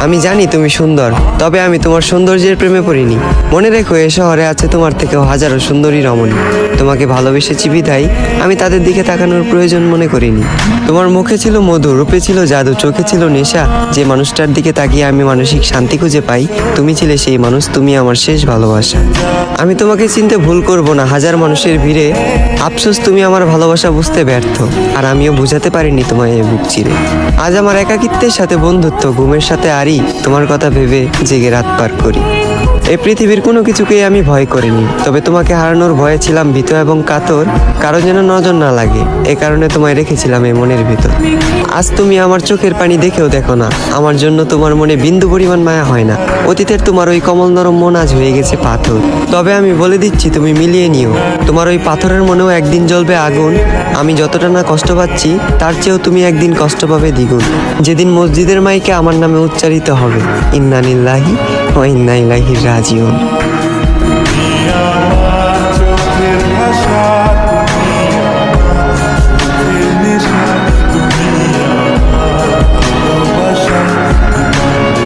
আমি জানি তুমি সুন্দর, তবে আমি তোমার সৌন্দর্যের প্রেমে পড়িনি। মনে রেখো, এ শহরে আছে তোমার থেকেও হাজারো সুন্দরী রমণী। তোমাকে ভালোবেসেছি বিধায় আমি তাদের দিকে তাকানোর প্রয়োজন মনে করিনি। তোমার মুখে ছিল মধু, রূপে ছিল জাদু, চোখে ছিল নেশা। যে মানুষটার দিকে তাকিয়ে আমি মানসিক শান্তি খুঁজে পাই, তুমি ছিলে সেই মানুষ। তুমি আমার শেষ ভালোবাসা। আমি তোমাকে চিনতে ভুল করব না হাজার মানুষের ভিড়ে। আফসোস তুমি আমার ভালোবাসা বুঝতে ব্যর্থ, আর আমিও বুঝাতে পারিনি তোমায় এই বুক চিরে। আজ আমার একাকিত্বের সাথে বন্ধুত্ব, ঘুমের সাথে আরি, তোমার কথা ভেবে জেগে রাত পার করি। এই পৃথিবীর কোনো কিছুকেই আমি ভয় করিনি, তবে তোমাকে হারানোর ভয়ে ছিলাম ভীত এবং কাতর। কারো যেন নজর না লাগে, এ কারণে তোমায় রেখেছিলাম এই মনের ভিতর। আজ তুমি আমার চোখের পানি দেখেও দেখো না, আমার জন্য তোমার মনে বিন্দু পরিমাণ মায়া হয় না। অতীতের তোমার ওই কমল নরম মন আজ হয়ে গেছে পাথর। তবে আমি বলে দিচ্ছি, তুমি মিলিয়ে নিও, তোমার ওই পাথরের মনেও একদিন জ্বলবে আগুন। আমি যতটা না কষ্ট পাচ্ছি, তার চেয়েও তুমি একদিন কষ্ট পাবে দ্বিগুণ। যেদিন মসজিদের মাইকে আমার নামে উচ্চারিত হবে ইন্না লিল্লাহি ওয়া ইন্না ইলাইহি রাজিউন।